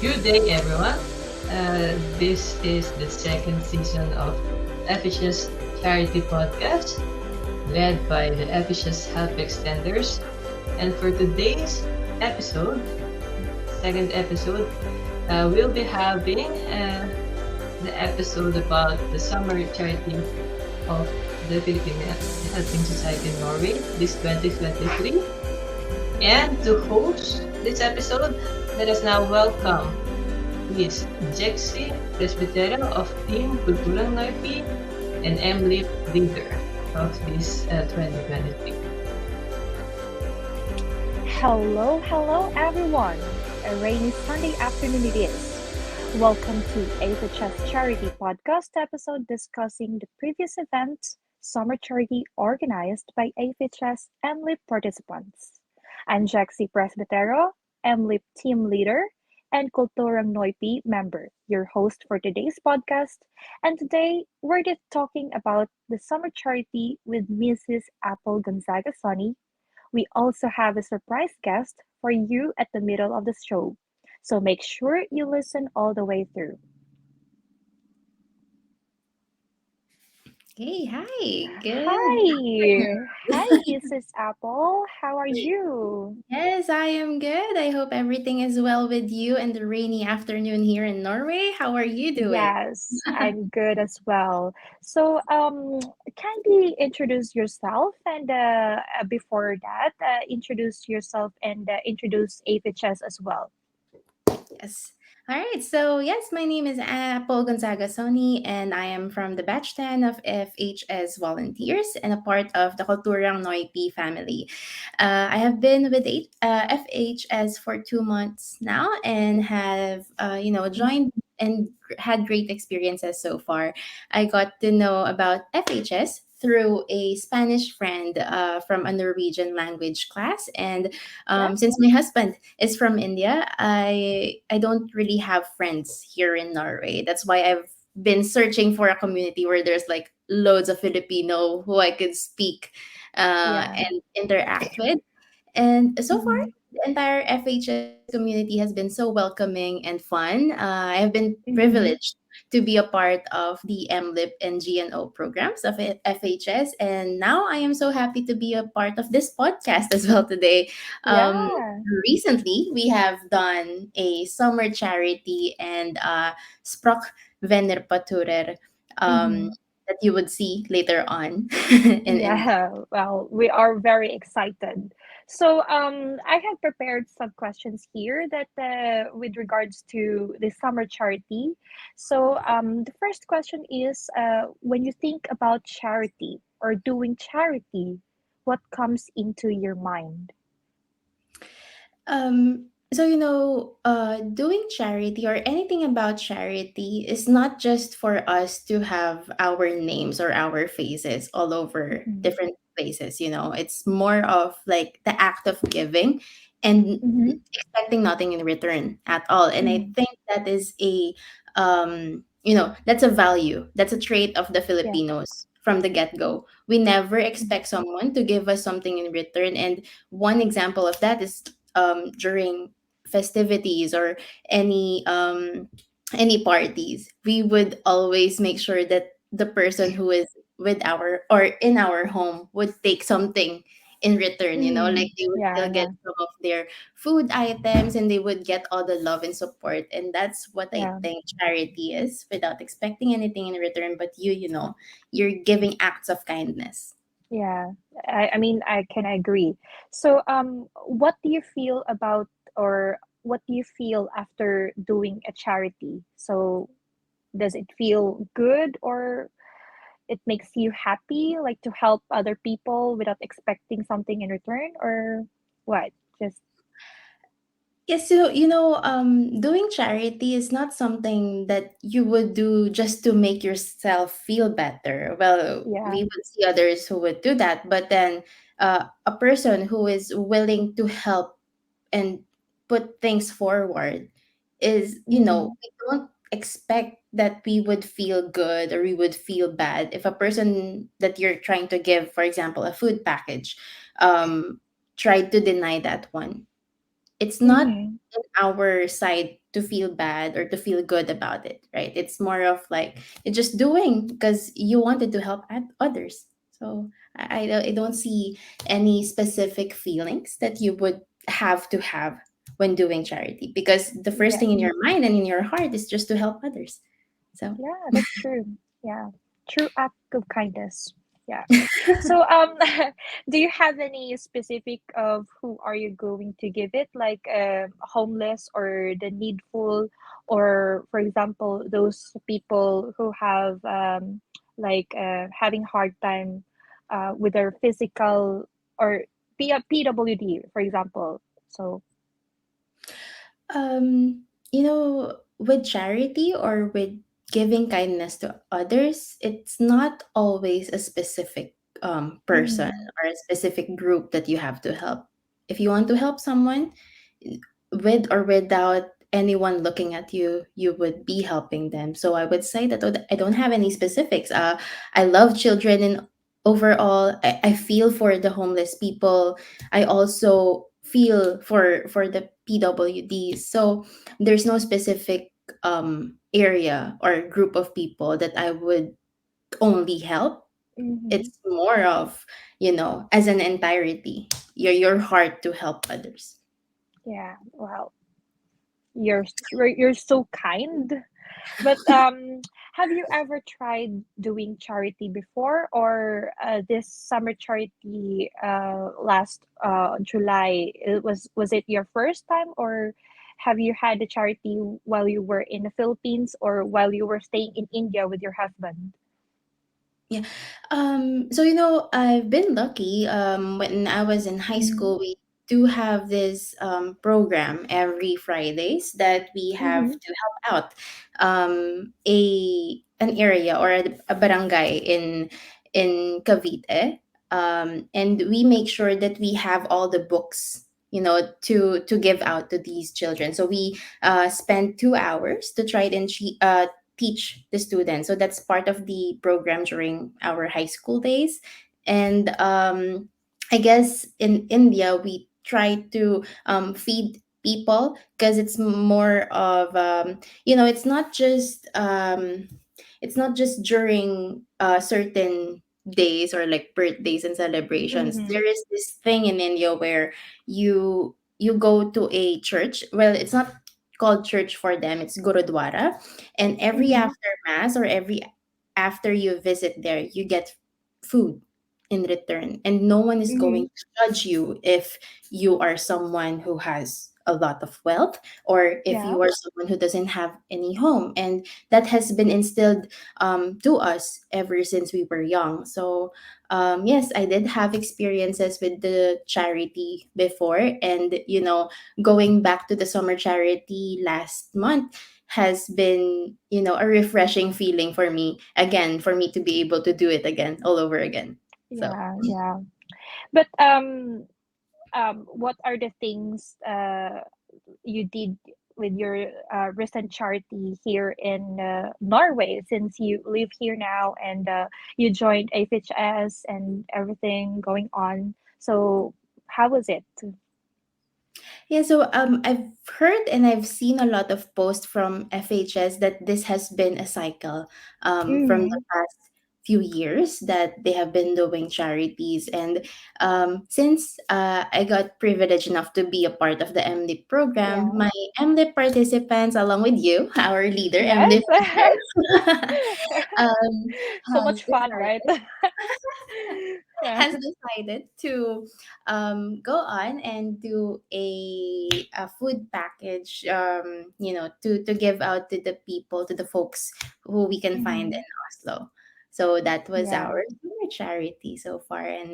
Good day, everyone. This is the second season of FHS Charity Podcast, led by the FHS Help Extenders. And for today's episode, second episode, we'll be having the episode about the summer charity of the Philippine Helping Society in Norway, this 2023. And to host this episode, let us now welcome Miss Jexi Presbytero of Team Kulturang Noipi and MLIP leader of this 2023. Hello everyone. A rainy Sunday afternoon it is. Welcome to FHS Charity Podcast episode discussing the previous event, Summer Charity organized by FHS MLIP participants. I'm Jaxie Presbytero, MLIP team leader and Kulturang Noipi member, your host for today's podcast. And today we're just talking about the Summer Charity with Mrs. Apple Gonzaga Sonny. We also have a surprise guest for you at the middle of the show. So make sure you listen all the way through. Hey, hi. Good Hi. Hi, afternoon. Mrs. Apple. How are you? Yes, I am good. I hope everything is well with you and the rainy afternoon here in Norway. How are you doing? Yes, I'm good as well. So, kindly introduce yourself, and before that, introduce yourself and introduce APHS as well. Yes. All right. So, yes, my name is Apple Gonzaga Sony, and I am from the batch 10 of FHS volunteers and a part of the Kulturang Noipi family. I have been with FHS for 2 months now and have, joined and had great experiences so far. I got to know about FHS through a Spanish friend from a Norwegian language class. And Yeah, since my husband is from India, I don't really have friends here in Norway. That's why I've been searching for a community where there's like loads of Filipino who I could speak yeah. and interact with. And so far, Mm-hmm. the entire FHS community has been so welcoming and fun. I have been Mm-hmm. privileged to be a part of the MLIP and GNO programs of FHS. And now I am so happy to be a part of this podcast as well today. Um, Yeah. Recently, we have done a summer charity and Sprach Venerpaturer Mm-hmm. that you would see later on in Yeah, well, we are very excited. So, I have prepared some questions here that with regards to the summer charity. So, the first question is, when you think about charity or doing charity, what comes into your mind? Doing charity or anything about charity is not just for us to have our names or our faces all over Mm-hmm. different places. It's more of like the act of giving and Mm-hmm. expecting nothing in return at all. And I Mm-hmm. think that is that's a value, that's a trait of the Yeah. Filipinos from the get-go. We never expect someone to give us something in return. And one example of that is during festivities or any um any parties, we would always make sure that the person who is with our or in our home would take something in return, Mm-hmm. like they would Yeah, still get yeah, some of their food items and they would get all the love and support. And that's what I yeah. think charity is, without expecting anything in return, but you're giving acts of kindness. Yeah, I mean, I can agree. So, what do you feel about, or what do you feel after doing a charity? So, does it feel good, or it makes you happy, like to help other people without expecting something in return, or what? Just, Yes, so doing charity is not something that you would do just to make yourself feel better. Well, yeah. we would see others who would do that, but then a person who is willing to help and put things forward is, Mm-hmm. we don't expect that we would feel good or we would feel bad if a person that you're trying to give, for example, a food package, um, tried to deny that one. it's not Mm-hmm. in our side to feel bad or to feel good about it, right? It's more of like you're just doing because you wanted to help others. So I don't see any specific feelings that you would have when doing charity, because the first Yeah. thing in your mind and in your heart is just to help others. So Yeah, that's true. Yeah. True act of kindness. Yeah. So do you have any specific of who are you going to give it? Like homeless or the needful, or for example, those people who have like having hard time with their physical or PWD, for example. So Um, with charity or with giving kindness to others, it's not always a specific person mm-hmm. or a specific group that you have to help. If you want to help someone, with or without anyone looking at you, you would be helping them. So I would say that I don't have any specifics. I love children, and overall, I feel for the homeless people. I also feel for the PWDs. So there's no specific area or group of people that I would only help. Mm-hmm. It's more of, as an entirety, your heart to help others. Yeah, well, you're so kind. But have you ever tried doing charity before, or this summer charity last July? Was it your first time, or have you had a charity while you were in the Philippines or while you were staying in India with your husband? Yeah. So I've been lucky. When I was in high Mm-hmm. school, we do have this program every Fridays that we have Mm-hmm. to help out an area or a barangay in Cavite. And we make sure that we have all the books, to give out to these children. So we spend 2 hours to try and teach the students. So that's part of the program during our high school days. And I guess in India, we try to feed people, because it's more of, it's not just during certain days or like birthdays and celebrations. Mm-hmm. There is this thing in India where you go to a church. Well, it's not called church for them, it's gurudwara. And every Mm-hmm. after mass or every after you visit there, you get food in return, and no one is Mm-hmm. going to judge you if you are someone who has a lot of wealth, or if Yeah. you are someone who doesn't have any home. And that has been instilled to us ever since we were young. So yes, I did have experiences with the charity before. And going back to the summer charity last month has been, a refreshing feeling for me, again, for me to be able to do it again, all over again. So Yeah. Yeah. But what are the things you did with your recent charity here in Norway, since you live here now and you joined FHS and everything going on? So how was it? yeah, so I've heard and I've seen a lot of posts from FHS that this has been a cycle from the Mm, past few years that they have been doing charities. And since I got privileged enough to be a part of the MLIP program, yeah. my MLIP participants, along with you, our leader, Yes. MLIP leader, So has much fun, right? decided Yeah. has decided to go on and do a food package, to give out to the people, to the folks who we can find Hmm. in Oslo. So that was Yeah. our summer charity so far, and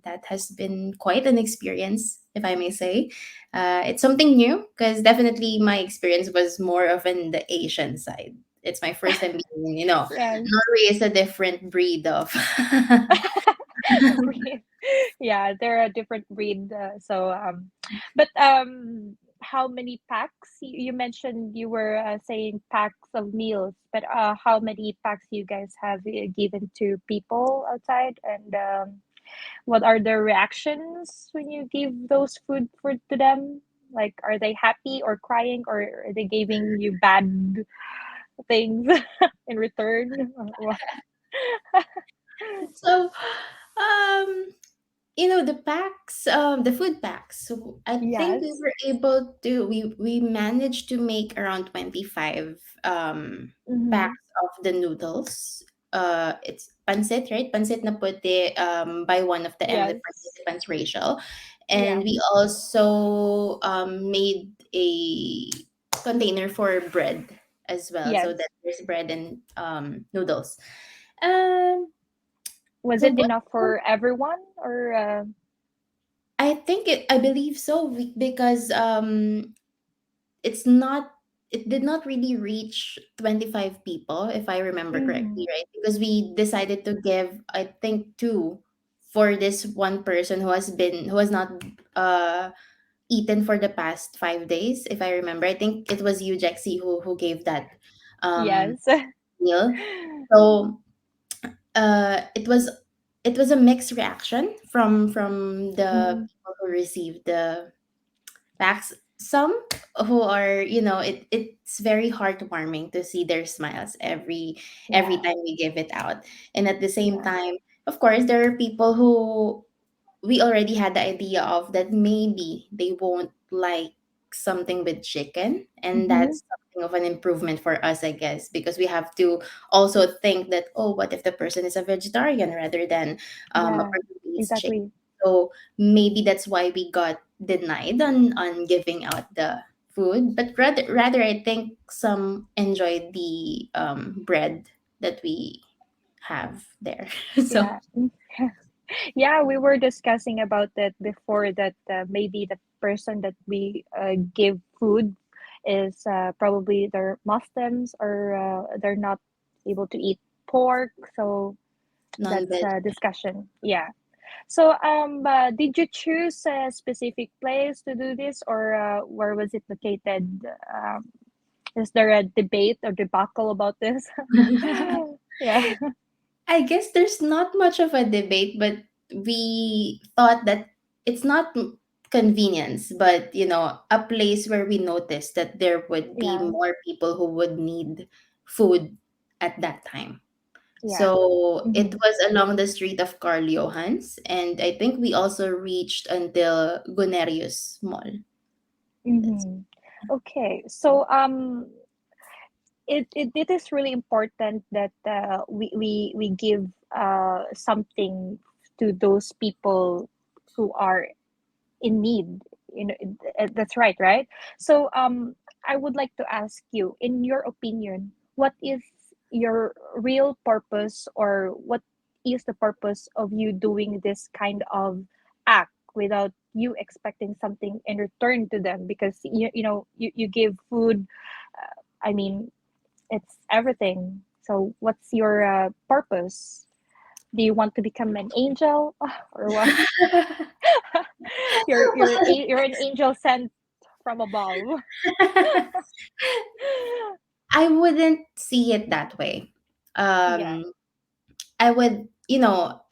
that has been quite an experience, if I may say. It's something new, because definitely my experience was more of in the Asian side. It's my first time being, Yeah. Norway is a different breed of. Breed. Yeah, they're a different breed. But how many packs? You mentioned you were saying packs of meals, but how many packs you guys have given to people outside, and what are their reactions when you give those food for to them? Like, are they happy or crying, or are they giving you bad things in return? Or what? So, um, the packs, the food packs. So I think we Yes. were able to we managed to make around 25 Mm-hmm. packs of the noodles. It's pancit, right? Pancit na puti, by one of the MLIP Yes. participants, Rachel. Yeah. And we also made a container for bread as well, so Yes. that there's bread and noodles. Um, Was the it one enough for everyone, or I believe so, because it's not it did not really reach 25 people, if I remember mm-hmm. correctly, right? Because we decided to give, I think, two for this one person who has not uh eaten for the past 5 days, if I remember. I think it was you, Jexi, who gave that um Yes. meal. So it was a mixed reaction from the Mm-hmm. people who received the packs. Some who are, it's very heartwarming to see their smiles every Yeah. time we give it out. And at the same Yeah. time, of course, there are people who we already had the idea of that maybe they won't like something with chicken, and Mm-hmm. that's something of an improvement for us, I guess, because we have to also think that, oh, what if the person is a vegetarian rather than a Yeah. person who eats chicken. Exactly. So maybe that's why we got denied on giving out the food, but rather I think some enjoyed the bread that we have there. So Yeah. Yeah, we were discussing about that before, that maybe the person that we give food is probably they're Muslims, or they're not able to eat pork. So that's non-veg. a discussion. Yeah. So did you choose a specific place to do this, or where was it located? Is there a debate or debacle about this? Yeah. I guess there's not much of a debate, but we thought that it's not convenience, but a place where we noticed that there would be Yeah. more people who would need food at that time. Yeah. So it Mm-hmm. was along the street of Carl Johans, and I think we also reached until Gunerius Mall. That's Mm-hmm. Okay. So it is really important that we give something to those people who are in need. That's right. So I would like to ask you, in your opinion, what is your real purpose, or what is the purpose of you doing this kind of act without you expecting something in return to them? Because you give food, I mean, it's everything. So what's your purpose? Do you want to become an angel, or what? You're an angel sent from above. I wouldn't see it that way. Yeah. Um, I would,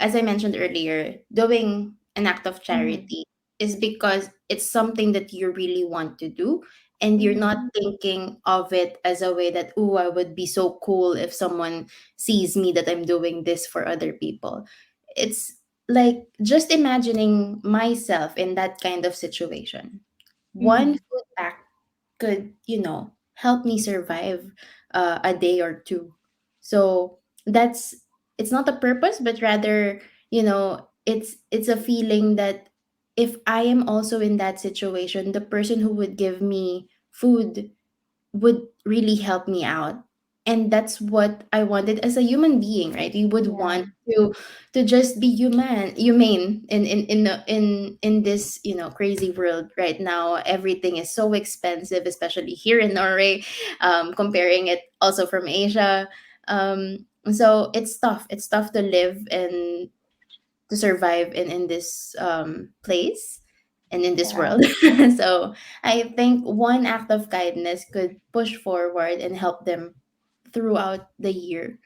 as I mentioned earlier, doing an act of Mm-hmm. charity is because it's something that you really want to do. And you're not Mm-hmm. thinking of it as a way that, oh, I would be so cool if someone sees me that I'm doing this for other people. It's like just imagining myself in that kind of situation. One Mm-hmm. food pack could, help me survive a day or two. So that's it's not a purpose, but rather, it's a feeling that if I am also in that situation, the person who would give me food would really help me out. And that's what I wanted as a human being, right? You would Yeah. want to just be humane in this, crazy world right now. Everything is so expensive, especially here in Norway, comparing it also from Asia. So it's tough to live and to survive in this place and in this Yeah. world. So I think one act of kindness could push forward and help them throughout the year.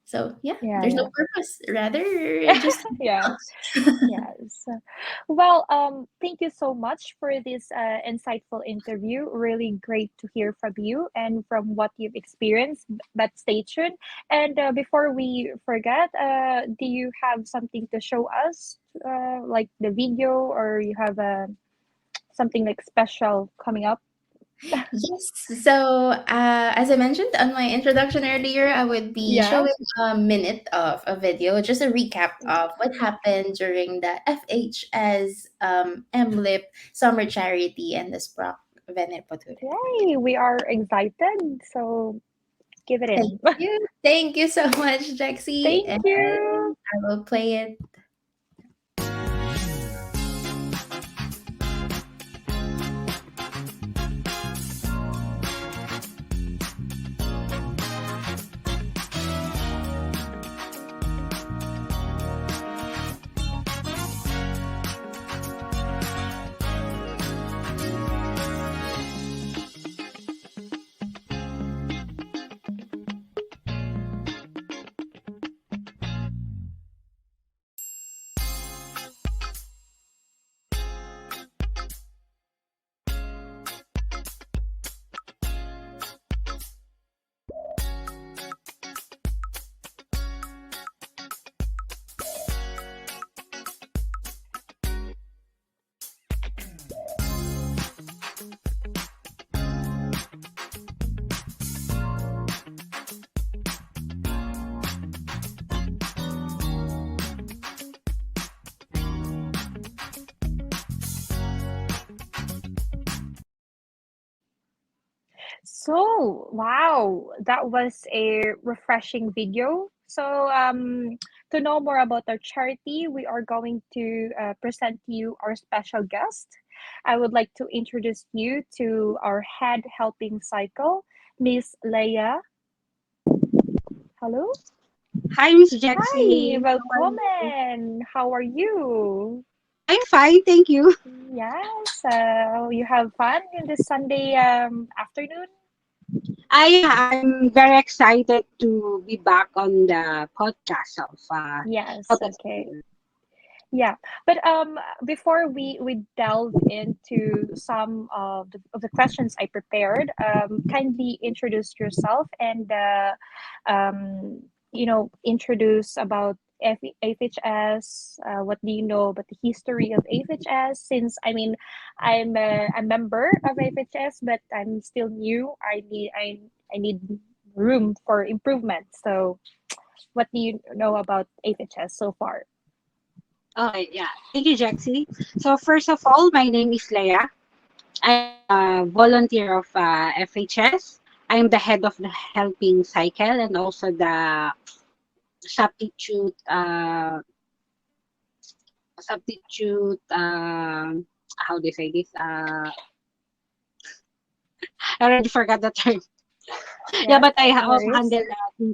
So yeah, Yeah, there's no yeah. purpose. Rather just Yeah. Yes. Well, thank you so much for this insightful interview. Really great to hear from you and from what you've experienced. But stay tuned. And before we forget, do you have something to show us, like the video, or you have something like special coming up? yes. So, as I mentioned on my introduction earlier, I would be Yeah. showing a minute of a video, just a recap of what happened during the FHS MLIP Summer Charity and the Sprock Venepoture. Yay, we are excited. So give it Thank in. you. Thank you so much, Jexy. Thank And you. I will play it. So, wow, that was a refreshing video. So, to know more about our charity, we are going to present to you our special guest. I would like to introduce you to our head helping cycle, Miss Leia. Hello. Hi, Miss Hi, Jexy. How are welcome. you? And how are you? I'm fine, thank you. Yes, you have fun in this Sunday afternoon? I'm very excited to be back on the podcast of Yes, Help okay. Extenders. Yeah, but before we delve into some of the questions I prepared, kindly introduce yourself and introduce about FHS. What do you know about the history of FHS? Since I mean, I'm a member of FHS, but I'm still new. I need room for improvement. So, what do you know about FHS so far? Okay, yeah. Thank you, Jexy. So first of all, my name is Leia. I'm a volunteer of FHS. I'm the head of the helping cycle and also the substitute substitute how do you say this? I already forgot the term. Yeah, Yeah, but I no also worries. handle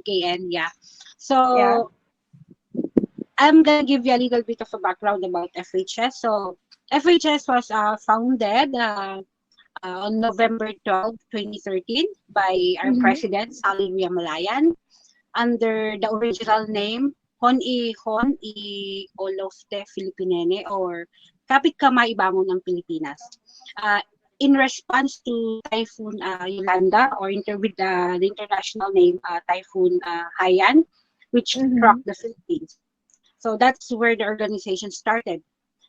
KN. Yeah. Yeah. So I'm gonna give you a little bit of a background about FHS. So FHS was founded on November 12, 2013 by our Mm-hmm. president, Sally Malayan, under the original name Hon I Olofte Filipinene or Kapit Kamay Bangon ng Pilipinas. Uh, in response to Typhoon Yolanda or with the international name Typhoon Haiyan, which struck Mm-hmm. the Philippines. So that's where the organization started.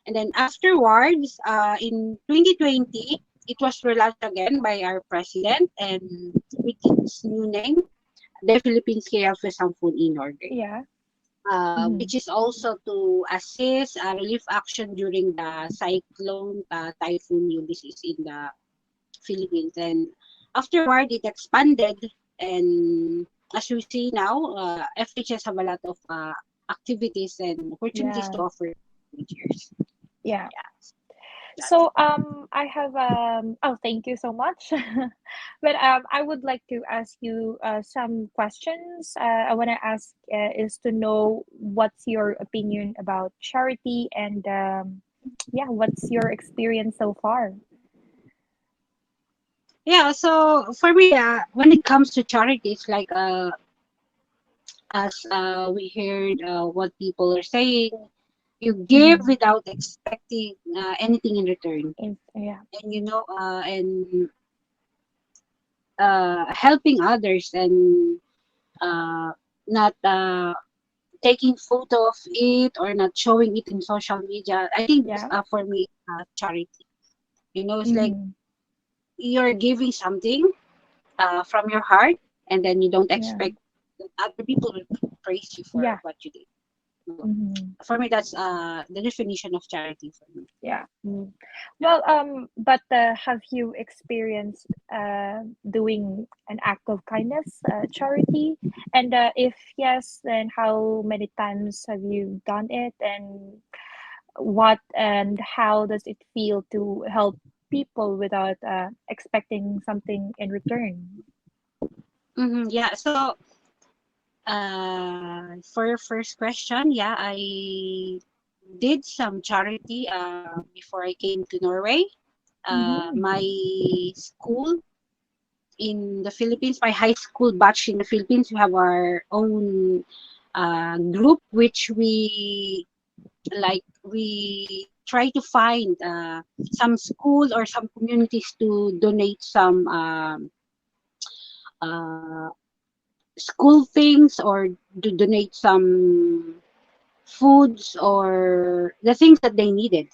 And then afterwards, in 2020, it was relaunched again by our president and with its new name, the Philippines Health Samfund in order, Yeah. Mm-hmm. which is also to assist relief action during the cyclone typhoon Ulysses in the Philippines. And afterward, it expanded. And as we see now, FHS have a lot of activities and opportunities Yeah. to offer volunteers. Yeah. Yeah, that's So I have oh, thank you so much. But I would like to ask you some questions. I want to ask is to know what's your opinion about charity and yeah, what's your experience so far? yeah. So for me, when it comes to charities, like as we heard what people are saying, you give Mm-hmm. without expecting anything in return. Yeah. And and helping others and uh, not taking photo of it or not showing it in social media. I think Yeah. for me, charity. It's like Mm-hmm. you're giving something from your heart, and then you don't Yeah. expect that other people will praise you for Yeah. what you did. So, Mm-hmm. for me, that's the definition of charity for me. Yeah. Mm. Well, but have you experienced doing an act of kindness, charity? And if yes, then how many times have you done it? And what and how does it feel to help people without expecting something in return? Yeah. So, for your first question, yeah, I did some charity before I came to Norway. Mm-hmm. My school in the Philippines, my high school batch in the Philippines, we have our own group, which we try to find some school or some communities to donate some uh, school things or to donate some foods or the things that they needed.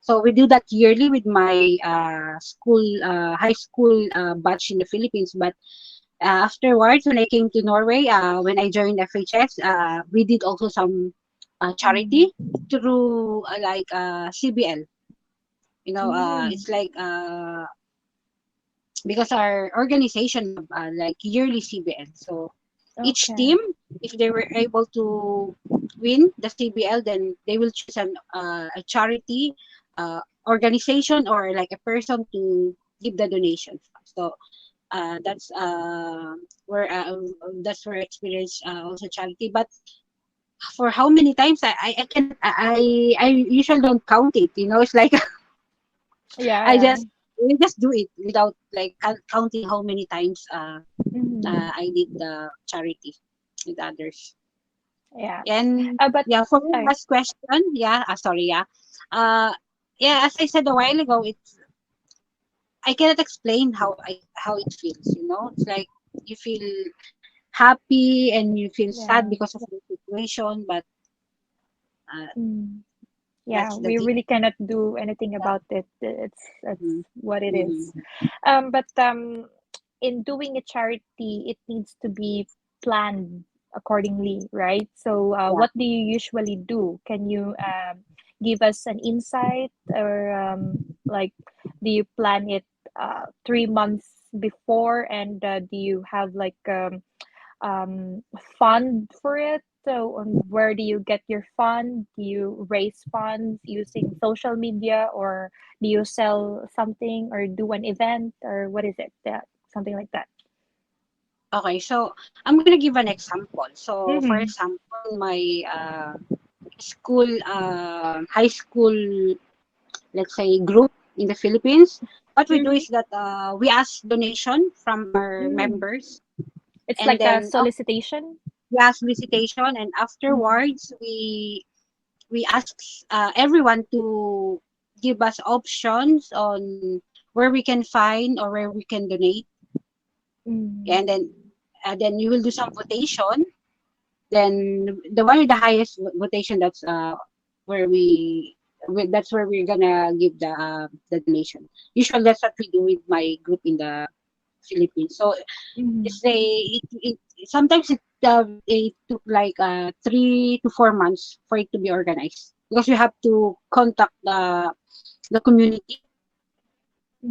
So we do that yearly with my high school batch in the Philippines. But afterwards, when I came to Norway, when I joined FHS, we did also some Mm-hmm. charity through CBL. Mm-hmm. It's like because our organization have like yearly CBL. So each Okay. team, if they were able to win the CBL, then they will choose a charity organization or like a person to give the donations. So that's where that's where I experienced also charity. But for how many times I cannot I usually don't count it. It's like Yeah, I yeah. just we just do it without like counting how many times Mm-hmm. I did the charity with others. Yeah. And But yeah, for your uh, last question, yeah, sorry, yeah. Uh yeah, as I said a while ago, I cannot explain how it feels. It's like you feel happy and you feel sad yeah. because of the situation, but uh, Mm. Yeah, that's the we thing. really cannot do anything Yeah. about it. It's Mm-hmm. what it is. Mm-hmm. But in doing a charity, it needs to be planned accordingly, right? So, Yeah. what do you usually do? Can you give us an insight, or like, do you plan it 3 months before, and do you have like fund for it? So, on where do you get your fund? Do you raise funds using social media, or do you sell something, or do an event, or what is it? Something like that. Okay, so I'm gonna give an example. So, for Mm-hmm. example, my high school, let's say, group in the Philippines, what we do Mm-hmm. is that we ask donation from our Mm. members, It's and like a then solicitation. we ask visitation, and Mm. afterwards we ask everyone to give us options on where we can find or where we can donate, Mm. and then you will do some votation. Then the one with the highest votation, where that's where we're gonna give the donation. Usually that's what we do with my group in the Philippines. So Mm. it's a it sometimes it took like 3 to 4 months for it to be organized, because you have to contact the community,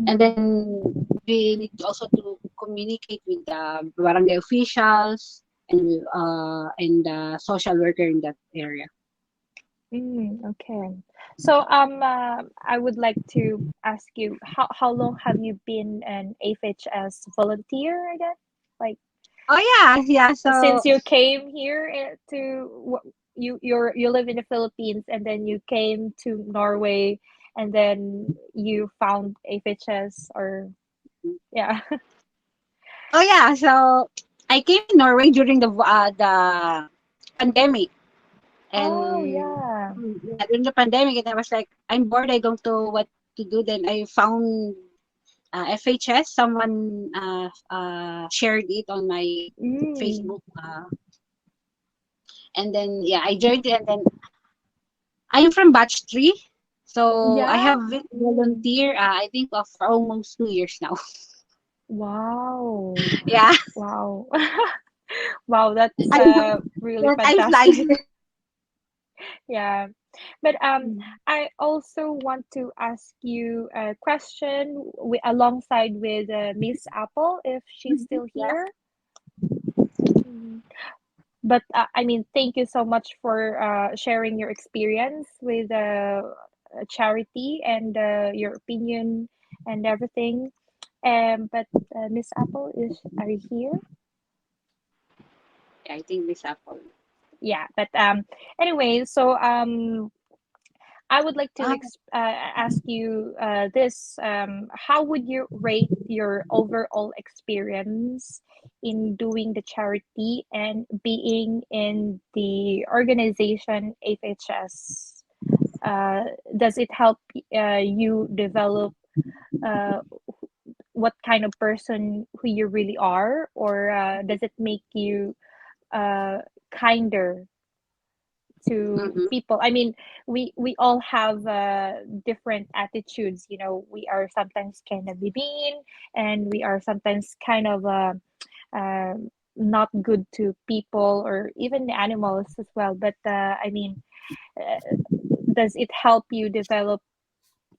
and Mm. then we need also to communicate with the barangay officials and the social worker in that area. Okay. So, I would like to ask you, how long have you been an AFHS volunteer again? Like, Oh yeah, yeah. So since you came here you live in the Philippines, and then you came to Norway, and then you found AFHS, or yeah. oh yeah, so I came in Norway during the pandemic, Oh, and yeah. yeah, during the pandemic, and I was like, I'm bored. I don't know what to do. Then I found FHS. Someone shared it on my Mm. Facebook, and then yeah, I joined it, and then I'm from batch three, so I Yeah. have been Mm. volunteer. I think of for almost 2 years now. Wow. Yeah, Wow. Wow, that's I really the time flies. fantastic. Yeah. But I also want to ask you a question alongside with Miss Apple if she's still Yeah, here. Mhm. But I mean, thank you so much for sharing your experience with charity and your opinion and everything. But Miss Apple, are you here? I think this Apple. Yeah. But anyway, so I would like to Ah, ask you this: how would you rate your overall experience in doing the charity and being in the organization FHS? Uh, does it help you develop uh, what kind of person who you really are, or does it make you uh, kinder to mm-hmm. people? I mean, we all have different attitudes. We are sometimes kind of mean, and we are sometimes kind of uh, not good to people or even the animals as well. But I mean, uh, does it help you develop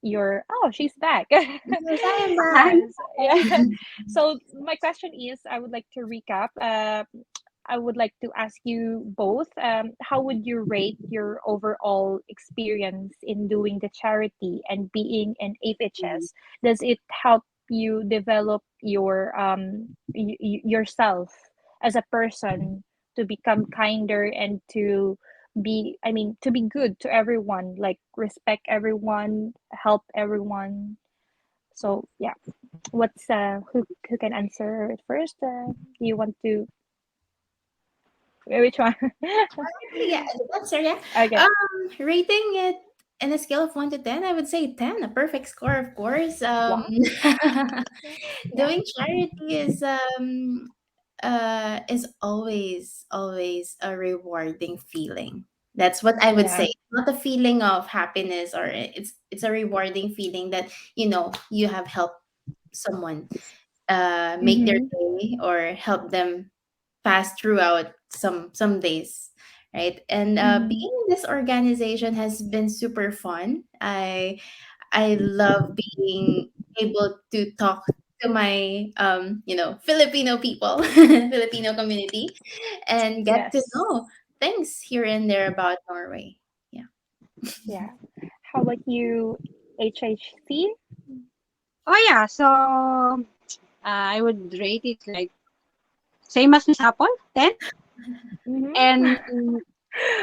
your oh, she's back. Yes, I am back. Yes, yeah. So my question is, I would like to recap. I would like to ask you both, how would you rate your overall experience in doing the charity and being an Mm-hmm. FHS? Does it help you develop yourself as a person to become kinder and to to be good to everyone, like respect everyone, help everyone? So yeah, what's who can answer it first? Do you want to which one? Yeah, that's right. Yeah. Okay. Rating it in a scale of 1 to 10, I would say 10, a perfect score, of course. Wow. Yeah. Doing charity is always a rewarding feeling. That's what I would Yeah. say. Not a feeling of happiness, or it's a rewarding feeling that you have helped someone make their Mm-hmm. day or help them pass throughout some days, right? And Mm-hmm. being in this organization has been super fun. I love being able to talk to my Filipino people, Filipino community, and get to Yes. know things here and there about Norway. Yeah. Yeah. How about you, HHC? Oh yeah, so I would rate it like same as Miss Apple, 10. Mm-hmm. And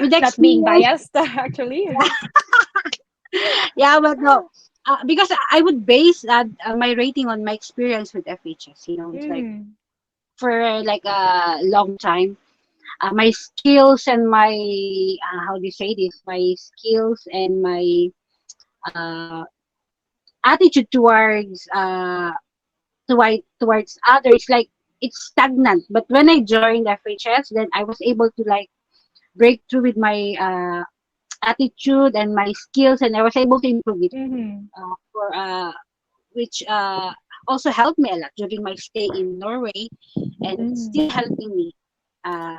with Not being experience, biased, actually. yeah, but no, because I would base my rating on my experience with FHS. It's like Mm. for like a long time, my skills and my how do you say this? My skills and my uh, attitude towards others, like it's stagnant. But when I joined FHS, then I was able to like break through with my attitude and my skills, and I was able to improve it Mm-hmm. for which also helped me a lot during my stay in Norway, and it's Mm-hmm. still helping me uh,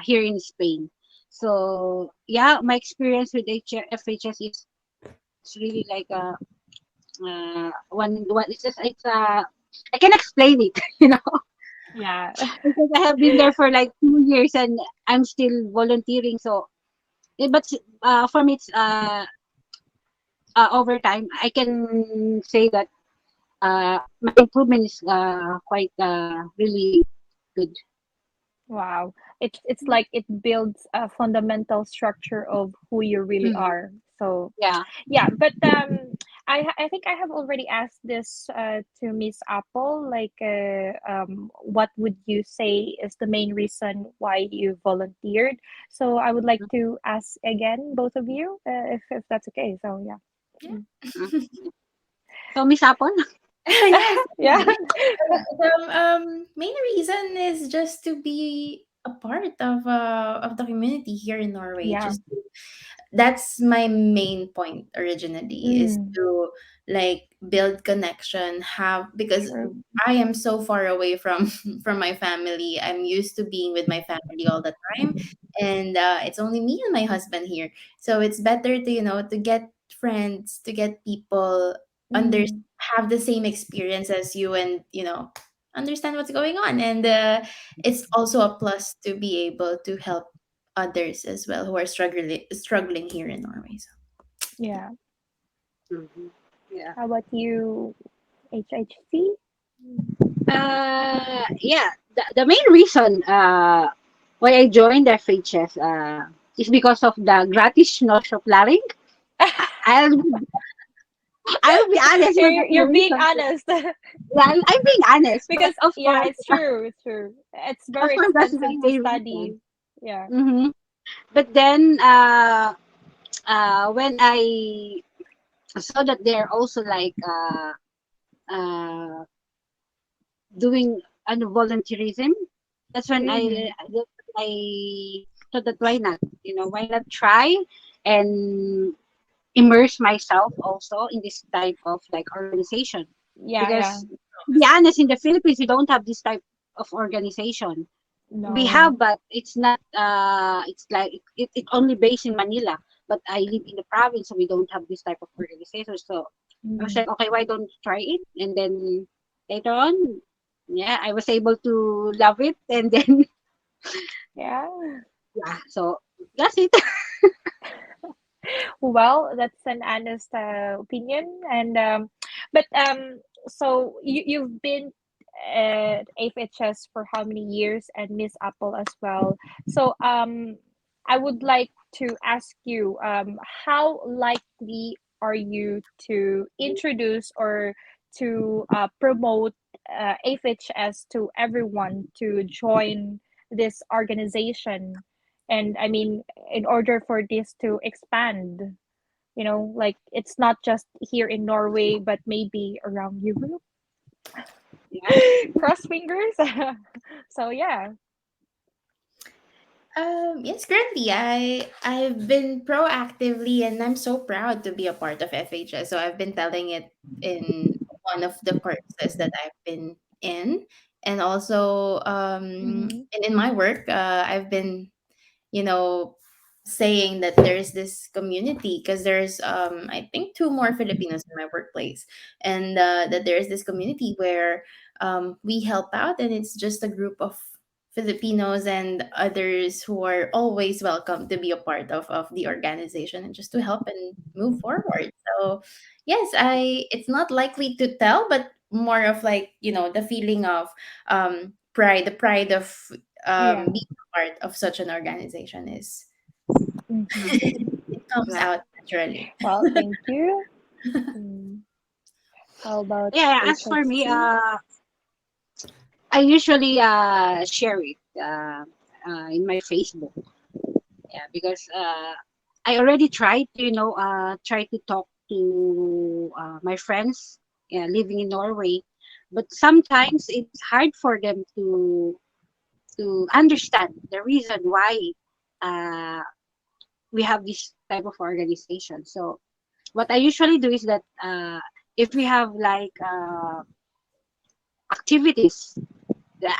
here in Spain. So yeah, my experience with FHS is it's really like a one. It's just I can explain it, Yeah. because I have been there for like 2 years and I'm still volunteering. So, but for me, it's over time. I can say that my improvement is quite really good. Wow. It's like it builds a fundamental structure of who you really Hmm. are. So Yeah. yeah, but I think I have already asked this to Miss Apple. Like, what would you say is the main reason why you volunteered? So I would like to ask again, both of you, if that's okay. So yeah. Yeah. Mm. Mm. So, Miss Apple? Yes. Yeah. The main reason is just to be a part of the community here in Norway. Yeah. That's my main point originally, is Mm. to like build connection, have, because True. I am so far away from from my family. I'm used to being with my family all the time, and it's only me and my husband here. So it's better to, to get friends, to get people under Mm. have the same experience as you, and understand what's going on. And it's also a plus to be able to help others as well who are struggling here in Norway. So yeah. Yeah. Mhm. Yeah. How about you, HHC? Yeah. The main reason why I joined FHS is because of the gratis nostroflaring. I'll I'll be honest with the You're being reason. honest. Yeah, I'm being honest, but Because yeah, it's true. It's true. It's of very course that's my expensive to main reason. study. Yeah. Mm-hmm. But then when I saw that they're also like uh, doing volunteerism, that's when Mm-hmm. I thought that why not? Why not try and immerse myself also in this type of like organization? Yeah, yeah. Because to be honest, in the Philippines, we don't have this type of organization. We No. have, but it's not. It's like it only based in Manila. But I live in the province, so we don't have this type of organization. So I was Mm. like, okay, why don't try it? And then later on, yeah, I was able to love it, and then Yeah. yeah, so that's it. Well, that's an honest opinion, and but so you've been at FHS for how many years, and Miss Apple as well. So I would like to ask you, how likely are you to introduce or to promote FHS to everyone to join this organization? And I mean, in order for this to expand, like it's not just here in Norway, but maybe around Europe. Yeah, Cross fingers. So yeah. Yes, currently I've been proactively, and I'm so proud to be a part of FHS. So I've been telling it in one of the courses that I've been in, and also Mm-hmm. and in my work, I've been, you know, saying that there's this community, because there's I think two more Filipinos in my workplace, and that there's this community where we help out, and it's just a group of Filipinos and others who are always welcome to be a part of the organization, and just to help and move forward. So yes, I it's not likely to tell, but more of like, the feeling of pride, the pride of Yeah. being a part of such an organization is Mm-hmm. it comes yeah, out naturally. Well, thank you. Mm. How about yeah. As for me, HHC? I usually share it in my Facebook. Yeah, because I already tried to, try to talk to my friends, yeah, living in Norway, but sometimes it's hard for them to understand the reason why uh, we have this type of organization. So what I usually do is that if we have like activities,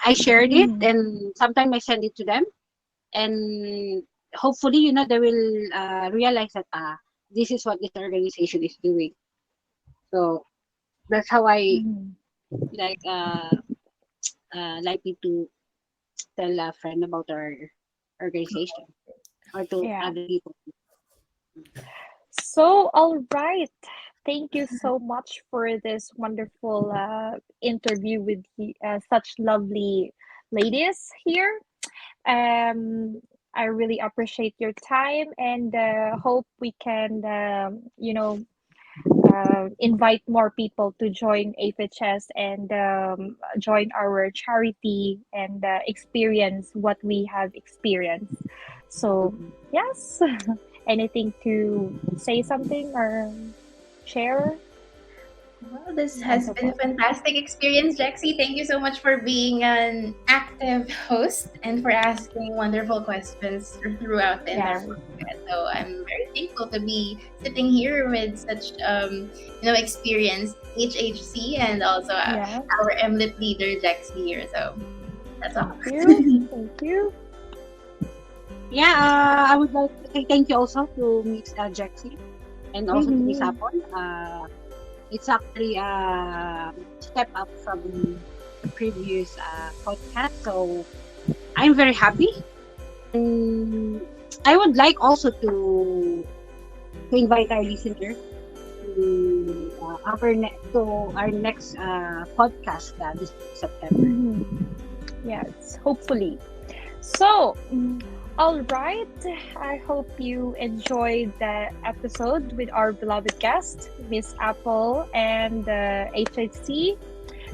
I shared it, Mm. and sometimes I send it to them, and hopefully, they will realize that this is what this organization is doing. So that's how I Mm. like likely to tell a friend about our organization or to Yeah. other people. So, all right. Thank you so much for this wonderful interview with such lovely ladies here. Um, I really appreciate your time, and hope we can, invite more people to join FHS and join our charity and experience what we have experienced. So, yes, anything to say something or share? Well, this And has so been a forth. fantastic experience, Jexi. Thank you so much for being an active host and for asking wonderful questions throughout the entire Yes, podcast. So I'm very thankful to be sitting here with such experienced HHC and also yeah. our MLIP leader, Jexi here. So that's all. Thank you. Thank you. Yeah, I would like to say thank you also to Miss Jexy and also to Miss Mm-hmm. Apple. It's actually a step up from the previous podcast, so I'm very happy. And I would like also to invite our listeners to our next podcast this September. Mm-hmm. Yes, hopefully. So, all right. I hope you enjoyed the episode with our beloved guest, Miss Apple and HHC.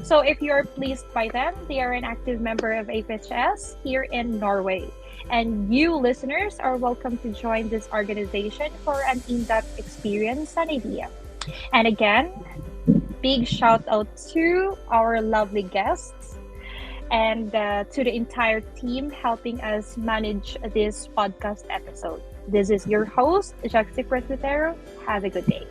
So, if you're pleased by them, they are an active member of FHS here in Norway. And you listeners are welcome to join this organization for an in depth experience and idea. And again, big shout out to our lovely guests and to the entire team helping us manage this podcast episode. This is your host, Jacques Presbytero. Have a good day.